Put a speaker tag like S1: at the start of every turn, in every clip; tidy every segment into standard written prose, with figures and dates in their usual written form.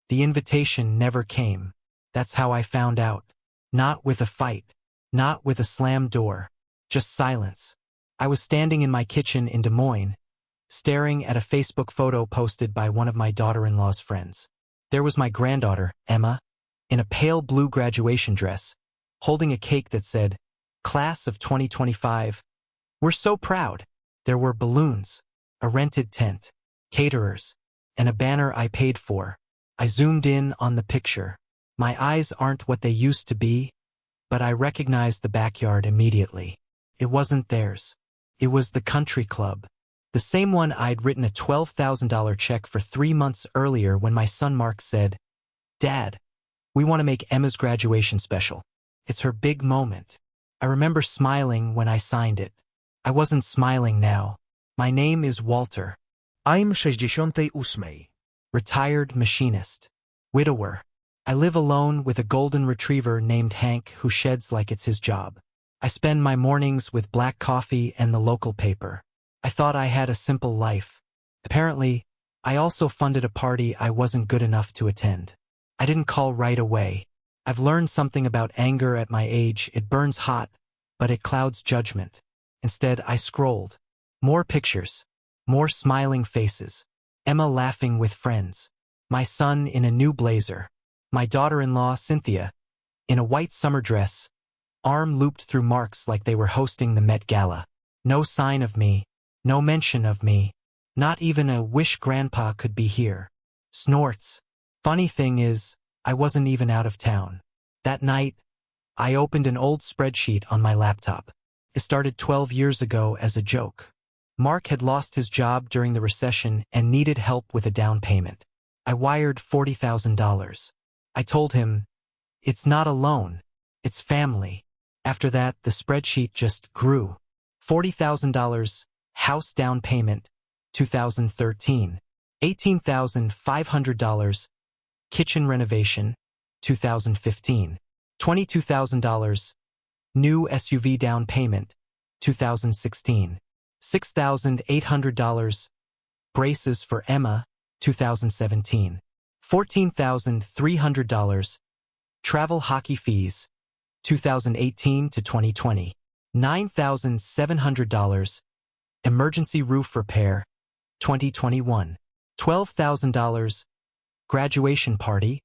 S1: The invitation never came. That's how I found out. Not with a fight. Not with a slammed door. Just silence. I was standing in my kitchen in Des Moines, staring at a Facebook photo posted by one of my daughter-in-law's friends. There was my granddaughter, Emma, in a pale blue graduation dress, holding a cake that said, "Class of 2025. We're so proud." There were balloons, a rented tent, caterers, and a banner I paid for. I zoomed in on the picture. My eyes aren't what they used to be, but I recognized the backyard immediately. It wasn't theirs. It was the country club. The same one I'd written a $12,000 check for 3 months earlier when my son Mark said, "Dad, we want to make Emma's graduation special. It's her big moment." I remember smiling when I signed it. I wasn't smiling now. My name is Walter.
S2: I'm 68.
S1: Retired machinist. Widower. I live alone with a golden retriever named Hank who sheds like it's his job. I spend my mornings with black coffee and the local paper. I thought I had a simple life. Apparently, I also funded a party I wasn't good enough to attend. I didn't call right away. I've learned something about anger at my age. It burns hot, but it clouds judgment. Instead, I scrolled. More pictures. More smiling faces. Emma laughing with friends. My son in a new blazer. My daughter-in-law, Cynthia, in a white summer dress, arm looped through marks like they were hosting the Met Gala. No sign of me. No mention of me. Not even a wish grandpa could be here. Snorts. Funny thing is, I wasn't even out of town. That night, I opened an old spreadsheet on my laptop. It started 12 years ago as a joke. Mark had lost his job during the recession and needed help with a down payment. I wired $40,000. I told him, "It's not a loan, it's family." After that, the spreadsheet just grew. $40,000, house down payment, 2013. $18,500, kitchen renovation, 2015. $22,000, new SUV down payment, 2016. $6,800, braces for Emma, 2017. $14,300, travel hockey fees, 2018 to 2020. $9,700, emergency roof repair, 2021. $12,000, graduation party,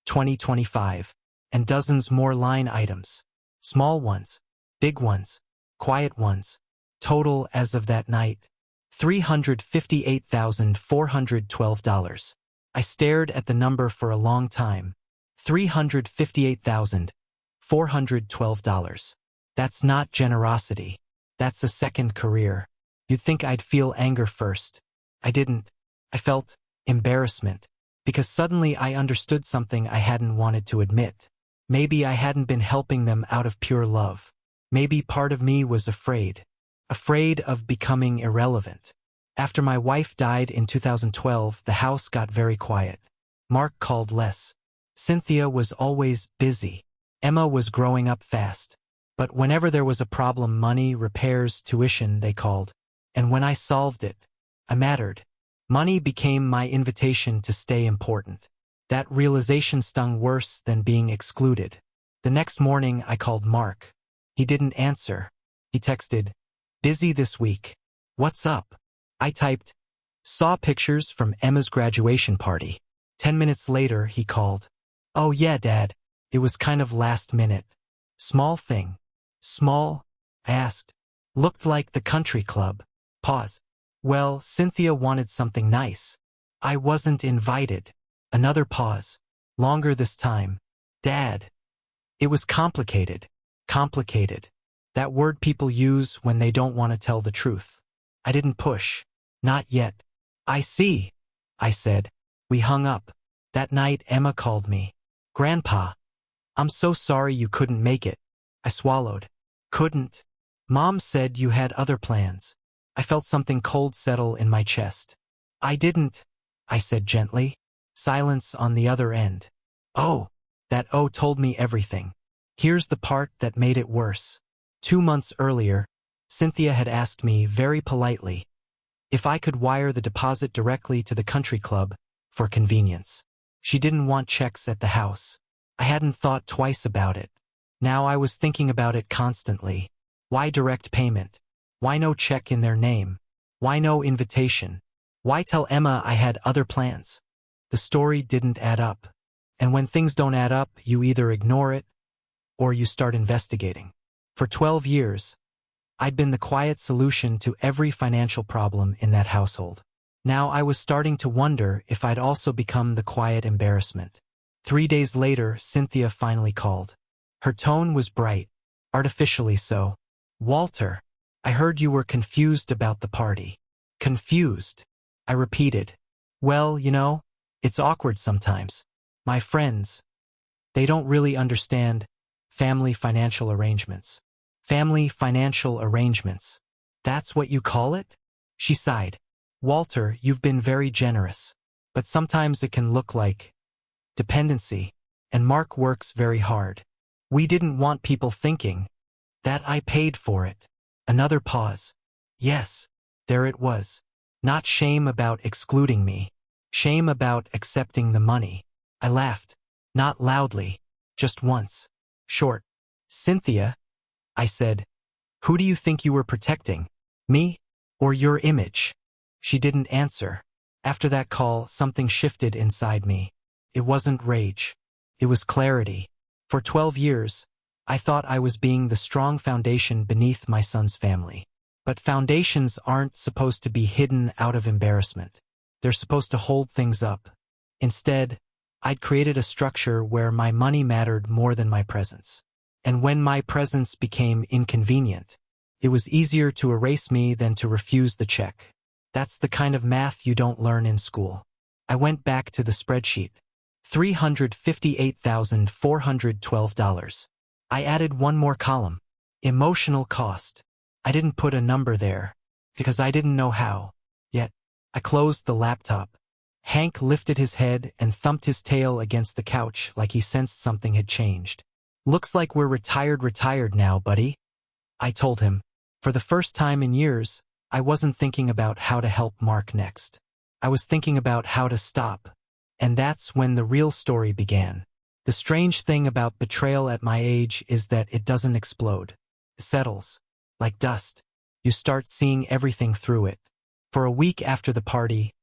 S1: 2025. And dozens more line items. Small ones, big ones, quiet ones. Total as of that night, $358,412. I stared at the number for a long time. $358,412. That's not generosity. That's a second career. You'd think I'd feel anger first. I didn't. I felt embarrassment, because suddenly I understood something I hadn't wanted to admit. Maybe I hadn't been helping them out of pure love. Maybe part of me was afraid. Afraid of becoming irrelevant. After my wife died in 2012, the house got very quiet. Mark called less. Cynthia was always busy. Emma was growing up fast. But whenever there was a problem, money, repairs, tuition, they called. And when I solved it, I mattered. Money became my invitation to stay important. That realization stung worse than being excluded. The next morning, I called Mark. He didn't answer. He texted, "Busy this week. What's up?" I typed, "Saw pictures from Emma's graduation party." 10 minutes later, he called. "Oh yeah, Dad. It was kind of last minute. Small thing." "Small?" I asked. "Looked like the country club." Pause. "Well, Cynthia wanted something nice. I wasn't invited." Another pause. Longer this time. "Dad." It was complicated. Complicated. That word people use when they don't want to tell the truth. I didn't push. Not yet. "I see," I said. We hung up. That night, Emma called me. "Grandpa, I'm so sorry you couldn't make it." I swallowed. "Couldn't?" "Mom said you had other plans." I felt something cold settle in my chest. "I didn't," I said gently. Silence on the other end. "Oh." That "oh" told me everything. Here's the part that made it worse. 2 months earlier, Cynthia had asked me very politely if I could wire the deposit directly to the country club for convenience. She didn't want checks at the house. I hadn't thought twice about it. Now I was thinking about it constantly. Why direct payment? Why no check in their name? Why no invitation? Why tell Emma I had other plans? The story didn't add up. And when things don't add up, you either ignore it or you start investigating. For 12 years, I'd been the quiet solution to every financial problem in that household. Now I was starting to wonder if I'd also become the quiet embarrassment. 3 days later, Cynthia finally called. Her tone was bright, artificially so. "Walter, I heard you were confused about the party." "Confused?" I repeated. "Well, it's awkward sometimes. My friends, they don't really understand family financial arrangements." "Family financial arrangements. That's what you call it?" She sighed. "Walter, you've been very generous. But sometimes it can look like dependency. And Mark works very hard. We didn't want people thinking that I paid for it." Another pause. Yes, there it was. Not shame about excluding me. Shame about accepting the money. I laughed. Not loudly. Just once. Short. "Cynthia," I said, "who do you think you were protecting? Me? Or your image?" She didn't answer. After that call, something shifted inside me. It wasn't rage. It was clarity. For 12 years, I thought I was being the strong foundation beneath my son's family. But foundations aren't supposed to be hidden out of embarrassment. They're supposed to hold things up. Instead, I'd created a structure where my money mattered more than my presence. And when my presence became inconvenient, it was easier to erase me than to refuse the check. That's the kind of math you don't learn in school. I went back to the spreadsheet. $358,412. I added one more column. Emotional cost. I didn't put a number there, because I didn't know how. Yet, I closed the laptop. Hank lifted his head and thumped his tail against the couch like he sensed something had changed. "Looks like we're retired now, buddy," I told him. For the first time in years, I wasn't thinking about how to help Mark next. I was thinking about how to stop. And that's when the real story began. The strange thing about betrayal at my age is that it doesn't explode. It settles. Like dust. You start seeing everything through it. For a week after the party,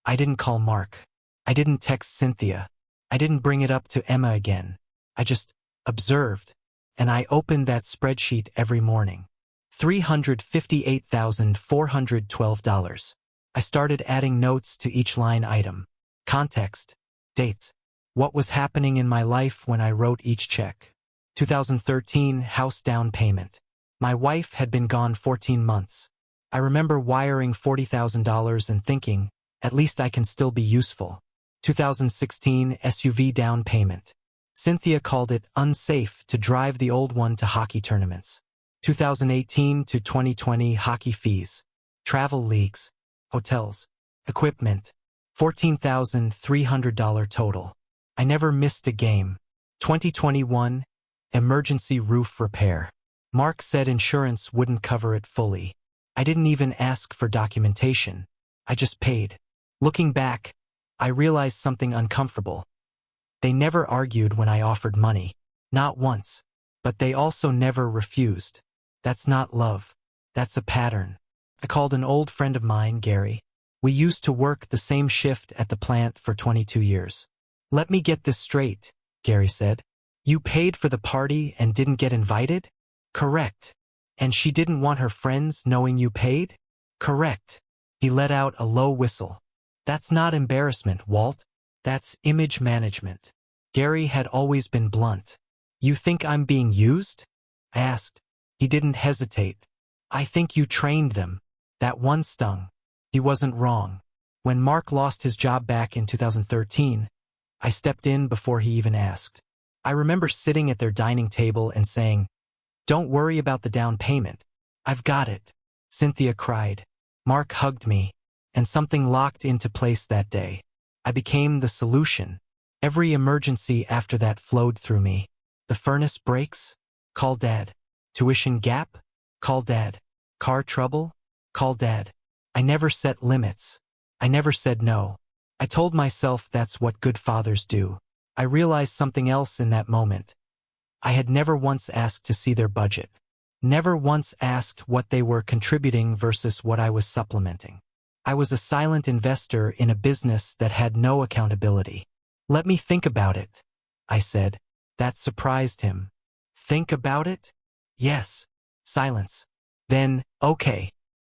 S1: I didn't call Mark. I didn't text Cynthia. I didn't bring it up to Emma again. I just observed. And I opened that spreadsheet every morning. $358,412. I started adding notes to each line item. Context. Dates. What was happening in my life when I wrote each check. 2013 house down payment. My wife had been gone 14 months. I remember wiring $40,000 and thinking, at least I can still be useful. 2016 SUV down payment. Cynthia called it unsafe to drive the old one to hockey tournaments. 2018 to 2020 hockey fees. Travel leagues. Hotels. Equipment. $14,300 total. I never missed a game. 2021, emergency roof repair. Mark said insurance wouldn't cover it fully. I didn't even ask for documentation. I just paid. Looking back, I realized something uncomfortable. They never argued when I offered money. Not once. But they also never refused. That's not love. That's a pattern. I called an old friend of mine, Gary. We used to work the same shift at the plant for 22 years. "Let me get this straight," Gary said. "You paid for the party and didn't get invited?" "Correct." "And she didn't want her friends knowing you paid?" "Correct." He let out a low whistle. "That's not embarrassment, Walt. That's image management." Gary had always been blunt. "You think I'm being used?" I asked. He didn't hesitate. "I think you trained them." That one stung. He wasn't wrong. When Mark lost his job back in 2013, I stepped in before he even asked. I remember sitting at their dining table and saying, "Don't worry about the down payment. I've got it." Cynthia cried. Mark hugged me, and something locked into place that day. I became the solution. Every emergency after that flowed through me. The furnace breaks? Call Dad. Tuition gap? Call Dad. Car trouble? Call Dad. I never set limits. I never said no. I told myself that's what good fathers do. I realized something else in that moment. I had never once asked to see their budget. Never once asked what they were contributing versus what I was supplementing. I was a silent investor in a business that had no accountability. Let me think about it, I said. That surprised him. Think about it? Yes. Silence. Then, okay.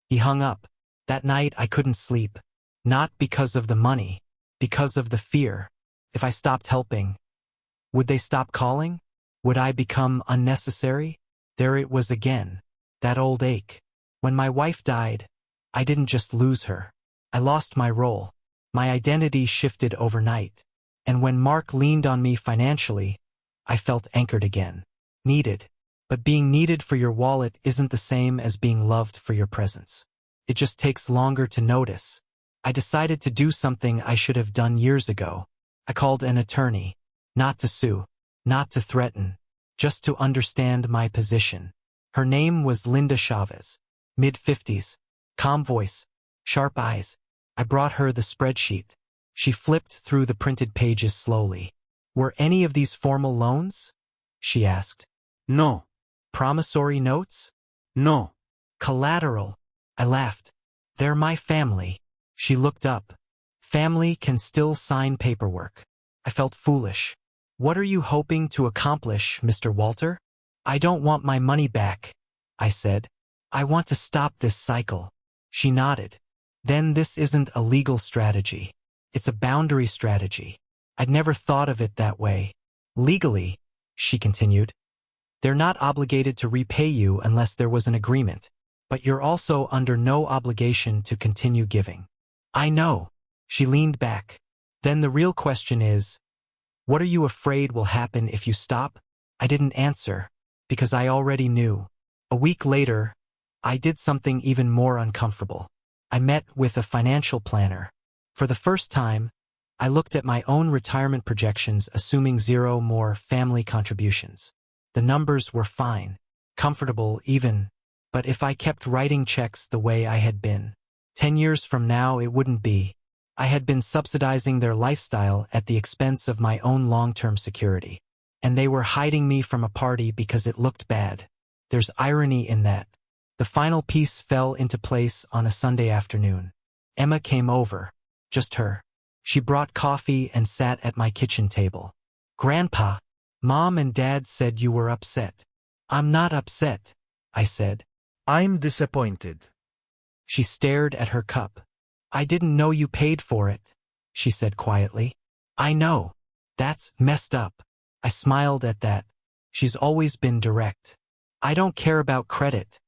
S1: He hung up. That night I couldn't sleep. Not because of the money, because of the fear. If I stopped helping, would they stop calling? Would I become unnecessary? There it was again. That old ache. When my wife died, I didn't just lose her. I lost my role. My identity shifted overnight. And when Mark leaned on me financially, I felt anchored again. Needed. But being needed for your wallet isn't the same as being loved for your presence. It just takes longer to notice. I decided to do something I should have done years ago. I called an attorney. Not to sue. Not to threaten. Just to understand my position. Her name was Linda Chavez. Mid-50s. Calm voice. Sharp eyes. I brought her the spreadsheet. She flipped through the printed pages slowly. Were any of these formal loans? She asked.
S2: No.
S1: Promissory notes?
S2: No.
S1: Collateral. I laughed. They're my family. She looked up. Family can still sign paperwork. I felt foolish. What are you hoping to accomplish, Mr. Walter? I don't want my money back, I said. I want to stop this cycle. She nodded. Then this isn't a legal strategy. It's a boundary strategy. I'd never thought of it that way. Legally, she continued, they're not obligated to repay you unless there was an agreement, but you're also under no obligation to continue giving. I know. She leaned back. Then the real question is, what are you afraid will happen if you stop? I didn't answer, because I already knew. A week later, I did something even more uncomfortable. I met with a financial planner. For the first time, I looked at my own retirement projections, assuming 0 more family contributions. The numbers were fine, comfortable even, but if I kept writing checks the way I had been, 10 years from now it wouldn't be. I had been subsidizing their lifestyle at the expense of my own long-term security. And they were hiding me from a party because it looked bad. There's irony in that. The final piece fell into place on a Sunday afternoon. Emma came over. Just her. She brought coffee and sat at my kitchen table. Grandpa, Mom and Dad said you were upset. I'm not upset, I said.
S2: I'm disappointed.
S1: She stared at her cup. I didn't know you paid for it, she said quietly. I know. That's messed up. I smiled at that. She's always been direct. I don't care about credit,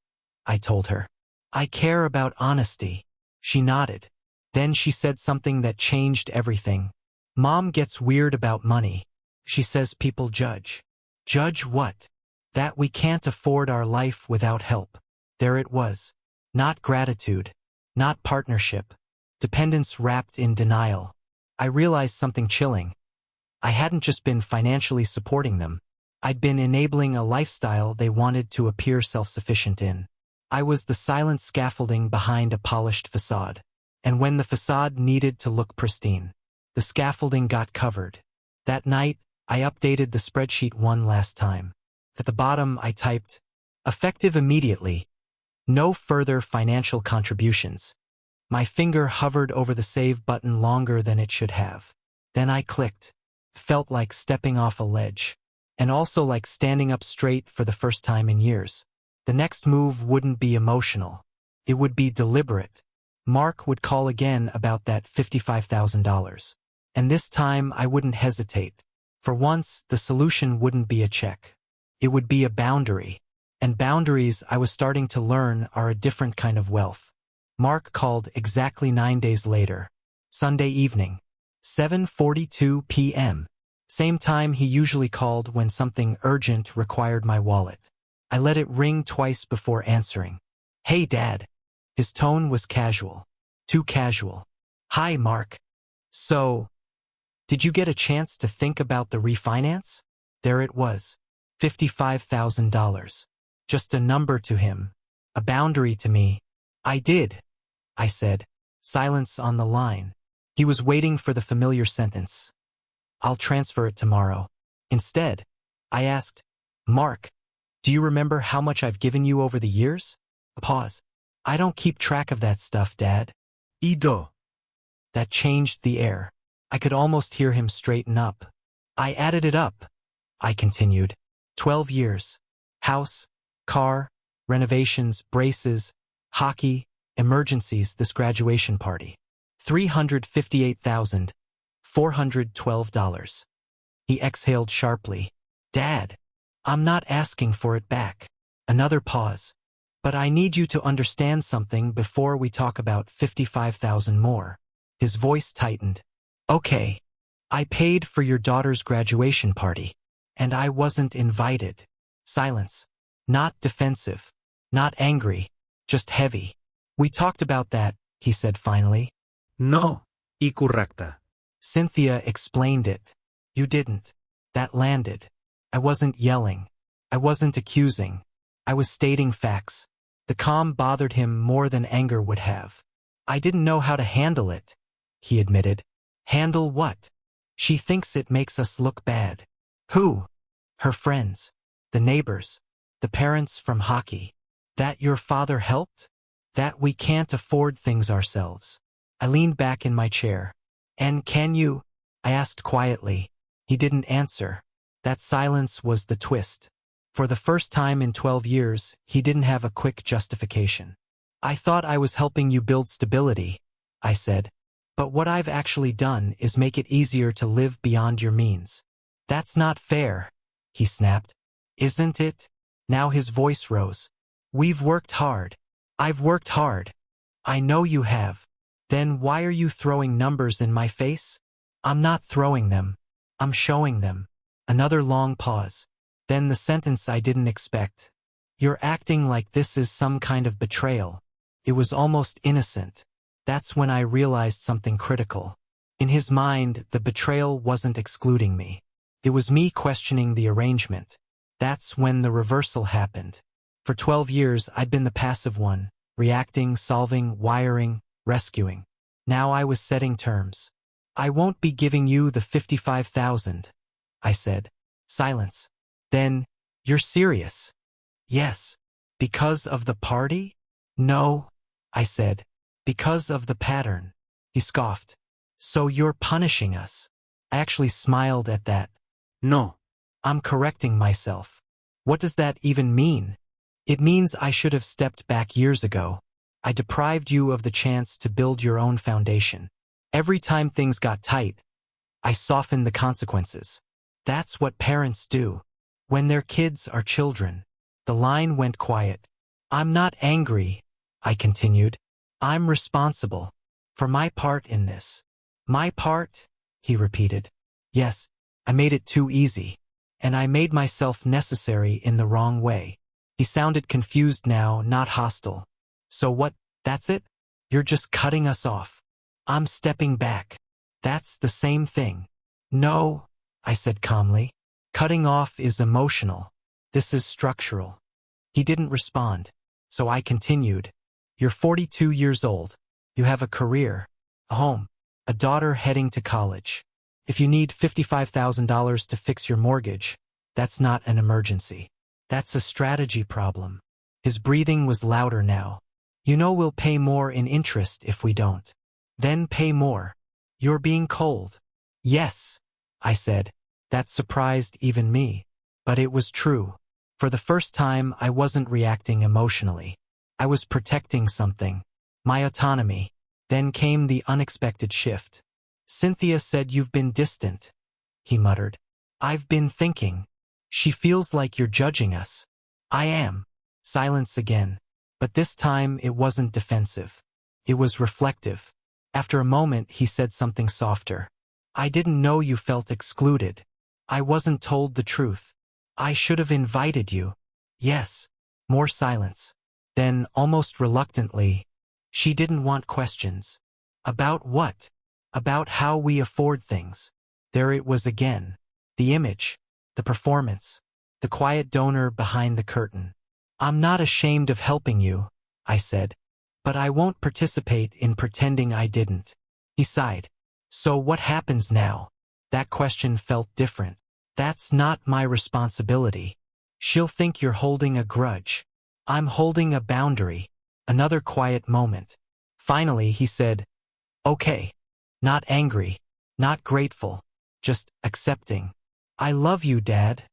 S1: I told her. I care about honesty. She nodded. Then she said something that changed everything. Mom gets weird about money. She says people judge. Judge what? That we can't afford our life without help. There it was. Not gratitude. Not partnership. Dependence wrapped in denial. I realized something chilling. I hadn't just been financially supporting them. I'd been enabling a lifestyle they wanted to appear self-sufficient in. I was the silent scaffolding behind a polished facade. And when the facade needed to look pristine, the scaffolding got covered. That night, I updated the spreadsheet one last time. At the bottom, I typed, effective immediately. No further financial contributions. My finger hovered over the save button longer than it should have. Then I clicked. Felt like stepping off a ledge. And also like standing up straight for the first time in years. The next move wouldn't be emotional. It would be deliberate. Mark would call again about that $55,000. And this time I wouldn't hesitate. For once, the solution wouldn't be a check. It would be a boundary. And boundaries, I was starting to learn, are a different kind of wealth. Mark called exactly 9 days later. Sunday evening. 7:42 p.m. Same time he usually called when something urgent required my wallet. I let it ring twice before answering. Hey, Dad. His tone was casual. Too casual. Hi, Mark. So, did you get a chance to think about the refinance? There it was. $55,000. Just a number to him. A boundary to me. I did, I said. Silence on the line. He was waiting for the familiar sentence. I'll transfer it tomorrow. Instead, I asked, Mark, do you remember how much I've given you over the years? A pause. I don't keep track of that stuff, Dad.
S2: Ido.
S1: That changed the air. I could almost hear him straighten up. I added it up, I continued. 12 years. House, car, renovations, braces, hockey, emergencies, this graduation party. $358,412. He exhaled sharply. Dad, I'm not asking for it back. Another pause. But I need you to understand something before we talk about 55,000 more. His voice tightened. Okay. I paid for your daughter's graduation party. And I wasn't invited. Silence. Not defensive. Not angry. Just heavy. We talked about that, he said finally.
S2: No. Ikorrekte.
S1: Cynthia explained it. You didn't. That landed. I wasn't yelling. I wasn't accusing. I was stating facts. The calm bothered him more than anger would have. I didn't know how to handle it, he admitted. Handle what? She thinks it makes us look bad. Who? Her friends. The neighbors. The parents from hockey. That your father helped? That we can't afford things ourselves. I leaned back in my chair. And can you? I asked quietly. He didn't answer. That silence was the twist. For the first time in 12 years, he didn't have a quick justification. I thought I was helping you build stability, I said. But what I've actually done is make it easier to live beyond your means. That's not fair, he snapped. Isn't it? Now his voice rose. We've worked hard. I've worked hard. I know you have. Then why are you throwing numbers in my face? I'm not throwing them. I'm showing them. Another long pause. Then the sentence I didn't expect. You're acting like this is some kind of betrayal. It was almost innocent. That's when I realized something critical. In his mind, the betrayal wasn't excluding me. It was me questioning the arrangement. That's when the reversal happened. For 12 years, I'd been the passive one, reacting, solving, wiring, rescuing. Now I was setting terms. I won't be giving you the 55,000, I said. Silence. Then, you're serious? Yes. Because of the party? No, I said. Because of the pattern. He scoffed. So you're punishing us. I actually smiled at that.
S2: No.
S1: I'm correcting myself. What does that even mean? It means I should have stepped back years ago. I deprived you of the chance to build your own foundation. Every time things got tight, I softened the consequences. That's what parents do. When their kids are children. The line went quiet. I'm not angry, I continued. I'm responsible. For my part in this. My part? He repeated. Yes, I made it too easy. And I made myself necessary in the wrong way. He sounded confused now, not hostile. So what, that's it? You're just cutting us off. I'm stepping back. That's the same thing. No, I said calmly. Cutting off is emotional. This is structural. He didn't respond. So I continued. You're 42 years old. You have a career, a home, a daughter heading to college. If you need $55,000 to fix your mortgage, that's not an emergency. That's a strategy problem. His breathing was louder now. You know we'll pay more in interest if we don't. Then pay more. You're being cold. Yes, I said. That surprised even me. But it was true. For the first time, I wasn't reacting emotionally. I was protecting something. My autonomy. Then came the unexpected shift. Cynthia said you've been distant, he muttered. I've been thinking. She feels like you're judging us. I am. Silence again. But this time it wasn't defensive. It was reflective. After a moment he said something softer. I didn't know you felt excluded. I wasn't told the truth. I should have invited you. Yes. More silence. Then, almost reluctantly, she didn't want questions. About what? About how we afford things. There it was again. The image. The performance. The quiet donor behind the curtain. I'm not ashamed of helping you, I said. But I won't participate in pretending I didn't. He sighed. So what happens now? That question felt different. That's not my responsibility. She'll think you're holding a grudge. I'm holding a boundary. Another quiet moment. Finally, he said, okay. Not angry, not grateful, just accepting. I love you, Dad,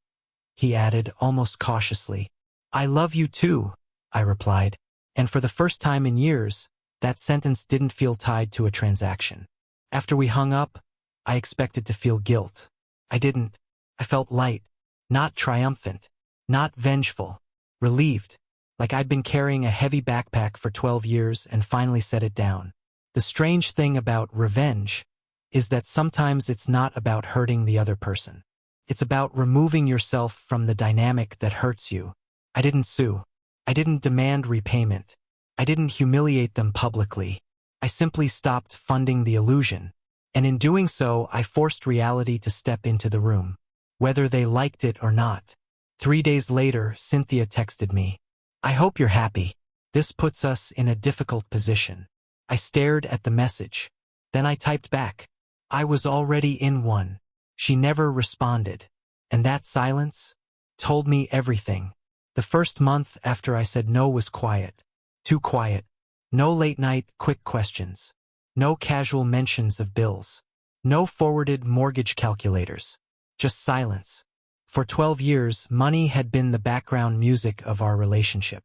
S1: he added almost cautiously. I love you too, I replied. And for the first time in years, that sentence didn't feel tied to a transaction. After we hung up, I expected to feel guilt. I didn't. I felt light, not triumphant, not vengeful, relieved, like I'd been carrying a heavy backpack for 12 years and finally set it down. The strange thing about revenge is that sometimes it's not about hurting the other person. It's about removing yourself from the dynamic that hurts you. I didn't sue. I didn't demand repayment. I didn't humiliate them publicly. I simply stopped funding the illusion. And in doing so, I forced reality to step into the room, whether they liked it or not. 3 days later, Cynthia texted me. I hope you're happy. This puts us in a difficult position. I stared at the message. Then I typed back. I was already in one. She never responded. And that silence told me everything. The first month after I said no was quiet. Too quiet. No late-night, quick questions. No casual mentions of bills. No forwarded mortgage calculators. Just silence. For 12 years, money had been the background music of our relationship.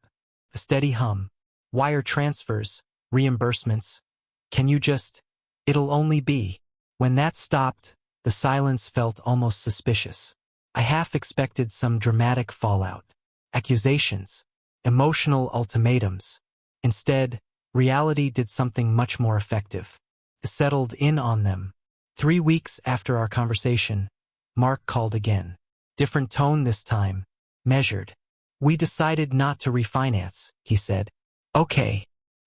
S1: The steady hum. Wire transfers. Reimbursements. Can you just? It'll only be. When that stopped, the silence felt almost suspicious. I half expected some dramatic fallout. Accusations. Emotional ultimatums. Instead, reality did something much more effective. It settled in on them. 3 weeks after our conversation, Mark called again. Different tone this time. Measured. We decided not to refinance, he said. Okay.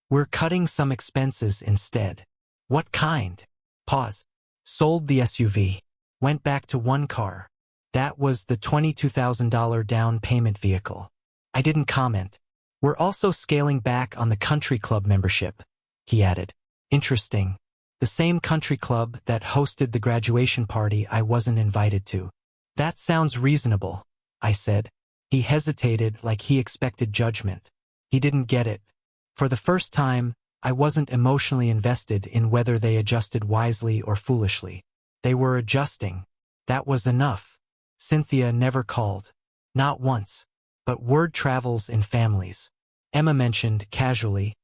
S1: We're cutting some expenses instead. What kind? Pause. Sold the SUV. Went back to one car. That was the $22,000 down payment vehicle. I didn't comment. We're also scaling back on the country club membership, he added. Interesting. The same country club that hosted the graduation party I wasn't invited to. That sounds reasonable, I said. He hesitated like he expected judgment. He didn't get it. For the first time, I wasn't emotionally invested in whether they adjusted wisely or foolishly. They were adjusting. That was enough. Cynthia never called. Not once. But word travels in families. Emma mentioned, casually,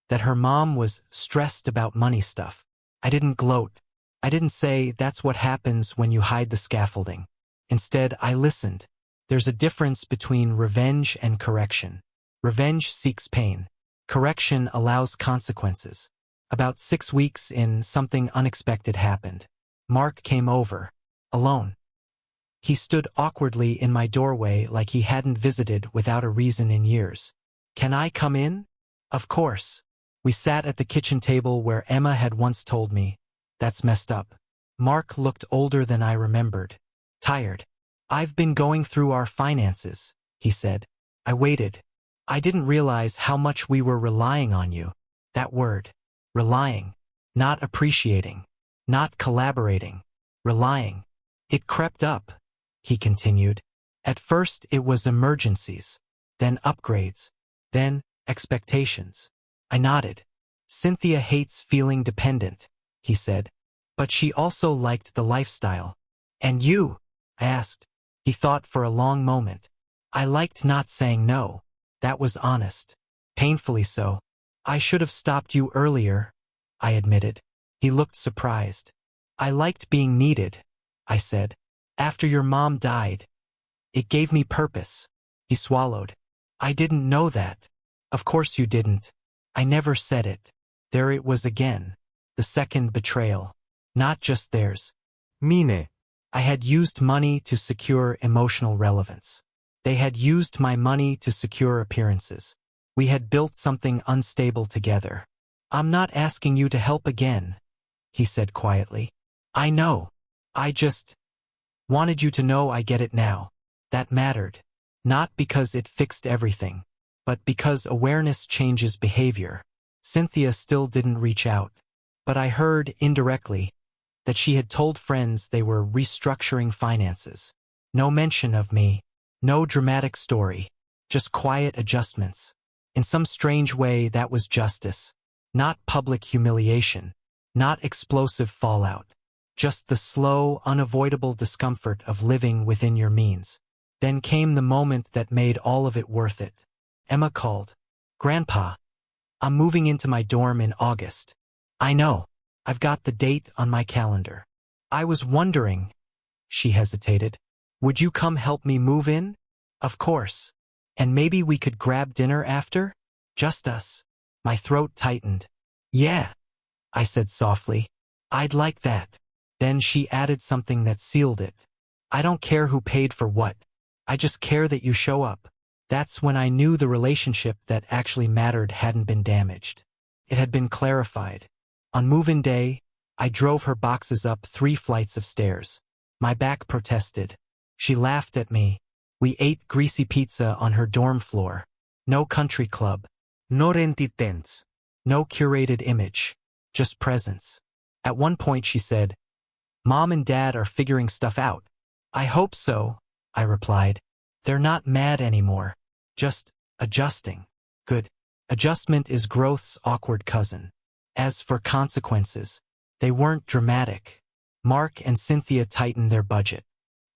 S1: that her mom was stressed about money stuff. I didn't gloat. I didn't say that's what happens when you hide the scaffolding. Instead, I listened. There's a difference between revenge and correction. Revenge seeks pain. Correction allows consequences. About 6 weeks in, something unexpected happened. Mark came over. Alone. He stood awkwardly in my doorway like he hadn't visited without a reason in years. Can I come in? Of course. We sat at the kitchen table where Emma had once told me, that's messed up. Mark looked older than I remembered. Tired. I've been going through our finances, he said. I waited. I didn't realize how much we were relying on you. That word. Relying. Not appreciating. Not collaborating. Relying. It crept up, he continued. At first it was emergencies, then upgrades, then expectations. I nodded. Cynthia hates feeling dependent, he said. But she also liked the lifestyle. And you? I asked. He thought for a long moment. I liked not saying no. That was honest. Painfully so. I should have stopped you earlier, I admitted. He looked surprised. I liked being needed, I said. After your mom died. It gave me purpose. He swallowed. I didn't know that. Of course you didn't. I never said it. There it was again. The second betrayal. Not just theirs.
S2: Mine.
S1: I had used money to secure emotional relevance. They had used my money to secure appearances. We had built something unstable together. I'm not asking you to help again, he said quietly. I know. I just wanted you to know I get it now. That mattered. Not because it fixed everything, but because awareness changes behavior. Cynthia still didn't reach out. But I heard, indirectly, that she had told friends they were restructuring finances. No mention of me, no dramatic story, just quiet adjustments. In some strange way, that was justice. Not public humiliation, not explosive fallout. Just the slow, unavoidable discomfort of living within your means. Then came the moment that made all of it worth it. Emma called. "Grandpa, I'm moving into my dorm in August." "I know. I've got the date on my calendar." "I was wondering," she hesitated, "would you come help me move in?" "Of course. And maybe we could grab dinner after? Just us." My throat tightened. "Yeah," I said softly. "I'd like that." Then she added something that sealed it. "I don't care who paid for what. I just care that you show up." That's when I knew the relationship that actually mattered hadn't been damaged. It had been clarified. On move-in day, I drove her boxes up 3 flights of stairs. My back protested. She laughed at me. We ate greasy pizza on her dorm floor. No country club.
S2: No rented tents.
S1: No curated image. Just presence. At one point she said, "Mom and Dad are figuring stuff out." "I hope so," I replied. "They're not mad anymore. Just adjusting." Good. Adjustment is growth's awkward cousin. As for consequences, they weren't dramatic. Mark and Cynthia tightened their budget.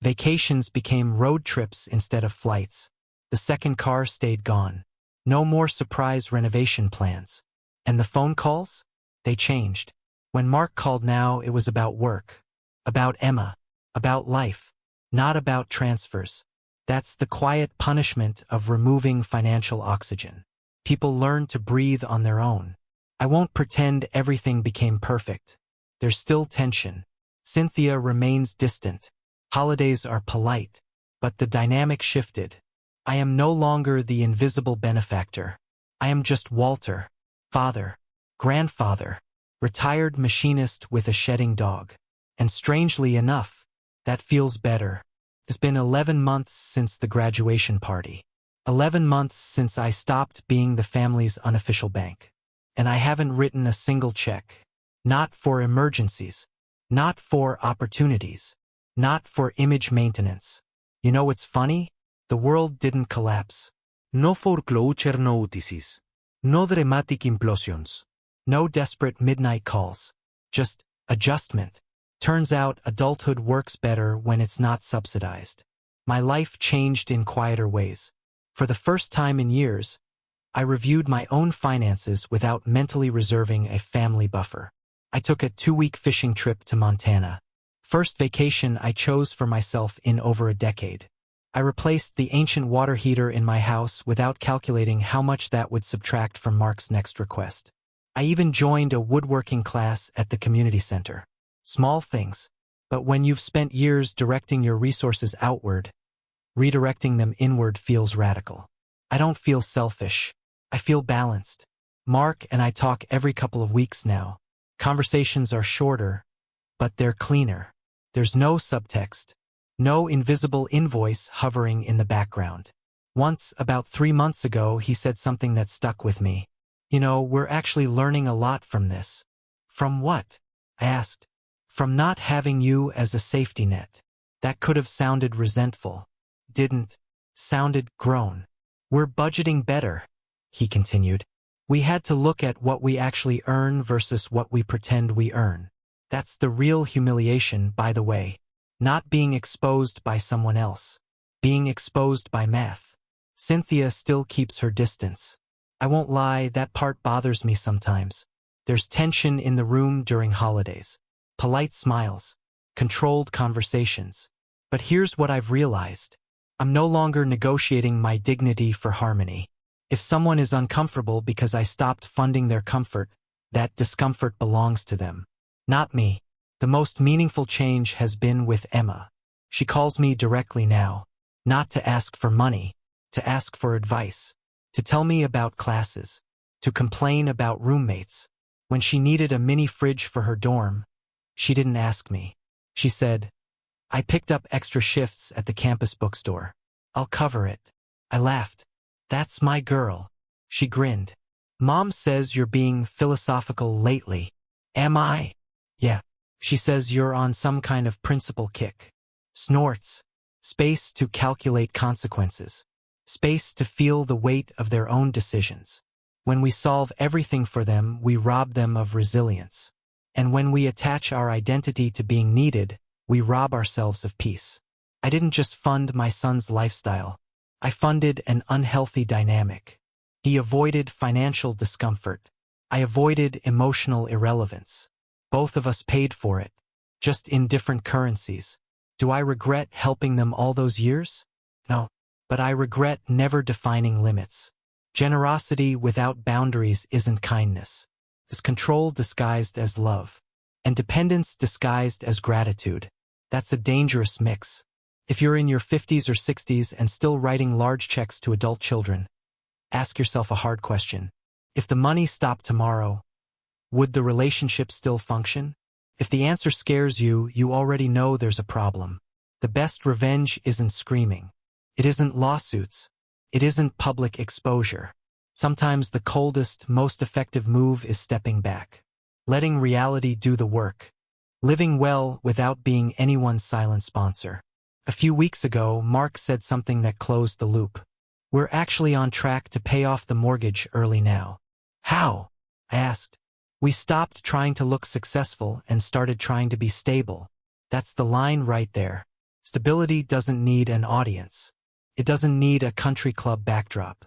S1: Vacations became road trips instead of flights. The second car stayed gone. No more surprise renovation plans. And the phone calls? They changed. When Mark called now, it was about work. About Emma. About life. Not about transfers. That's the quiet punishment of removing financial oxygen. People learn to breathe on their own. I won't pretend everything became perfect. There's still tension. Cynthia remains distant. Holidays are polite. But the dynamic shifted. I am no longer the invisible benefactor. I am just Walter. Father. Grandfather. Retired machinist with a shedding dog. And strangely enough, that feels better. It's been 11 months since the graduation party. 11 months since I stopped being the family's unofficial bank. And I haven't written a single check. Not for emergencies. Not for opportunities. Not for image maintenance. You know what's funny? The world didn't collapse.
S2: No foreclosure notices. No dramatic implosions.
S1: No desperate midnight calls. Just adjustment. Turns out adulthood works better when it's not subsidized. My life changed in quieter ways. For the first time in years, I reviewed my own finances without mentally reserving a family buffer. I took a 2-week fishing trip to Montana. First vacation I chose for myself in over a decade. I replaced the ancient water heater in my house without calculating how much that would subtract from Mark's next request. I even joined a woodworking class at the community center. Small things. But when you've spent years directing your resources outward, redirecting them inward feels radical. I don't feel selfish. I feel balanced. Mark and I talk every couple of weeks now. Conversations are shorter, but they're cleaner. There's no subtext. No invisible invoice hovering in the background. Once, about 3 months ago, he said something that stuck with me. "You know, we're actually learning a lot from this." "From what?" I asked. "From not having you as a safety net." That could have sounded resentful. Didn't. Sounded grown. "We're budgeting better," he continued. "We had to look at what we actually earn versus what we pretend we earn. That's the real humiliation, by the way. Not being exposed by someone else. Being exposed by math." Cynthia still keeps her distance. I won't lie, that part bothers me sometimes. There's tension in the room during holidays. Polite smiles. Controlled conversations. But here's what I've realized. I'm no longer negotiating my dignity for harmony. If someone is uncomfortable because I stopped funding their comfort, that discomfort belongs to them. Not me. The most meaningful change has been with Emma. She calls me directly now. Not to ask for money. To ask for advice. To tell me about classes. To complain about roommates. When she needed a mini fridge for her dorm, she didn't ask me. She said, "I picked up extra shifts at the campus bookstore. I'll cover it." I laughed. "That's my girl." She grinned. "Mom says you're being philosophical lately." "Am I?" "Yeah." She says you're on some kind of principal kick. Snorts. Space to calculate consequences. Space to feel the weight of their own decisions. When we solve everything for them, we rob them of resilience. And when we attach our identity to being needed, we rob ourselves of peace. I didn't just fund my son's lifestyle. I funded an unhealthy dynamic. He avoided financial discomfort. I avoided emotional irrelevance. Both of us paid for it, just in different currencies. Do I regret helping them all those years? No, but I regret never defining limits. Generosity without boundaries isn't kindness. It's control disguised as love, and dependence disguised as gratitude. That's a dangerous mix. If you're in your 50s or 60s and still writing large checks to adult children, ask yourself a hard question. If the money stopped tomorrow, would the relationship still function? If the answer scares you, you already know there's a problem. The best revenge isn't screaming. It isn't lawsuits. It isn't public exposure. Sometimes the coldest, most effective move is stepping back. Letting reality do the work. Living well without being anyone's silent sponsor. A few weeks ago, Mark said something that closed the loop. We're actually on track to pay off the mortgage early now. How? I asked. We stopped trying to look successful and started trying to be stable. That's the line right there. Stability doesn't need an audience. It doesn't need a country club backdrop.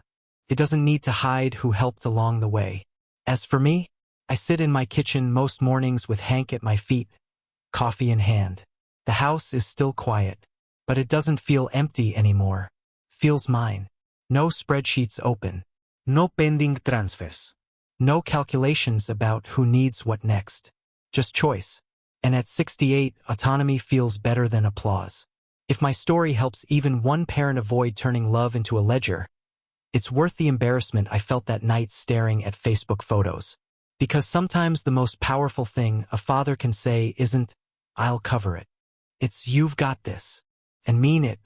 S1: It doesn't need to hide who helped along the way. As for me, I sit in my kitchen most mornings with Hank at my feet, coffee in hand. The house is still quiet, but it doesn't feel empty anymore. Feels mine. No spreadsheets open.
S2: No pending transfers.
S1: No calculations about who needs what next. Just choice. And at 68, autonomy feels better than applause. If my story helps even one parent avoid turning love into a ledger, it's worth the embarrassment I felt that night staring at Facebook photos. Because sometimes the most powerful thing a father can say isn't, "I'll cover it." It's, "You've got this." And mean it,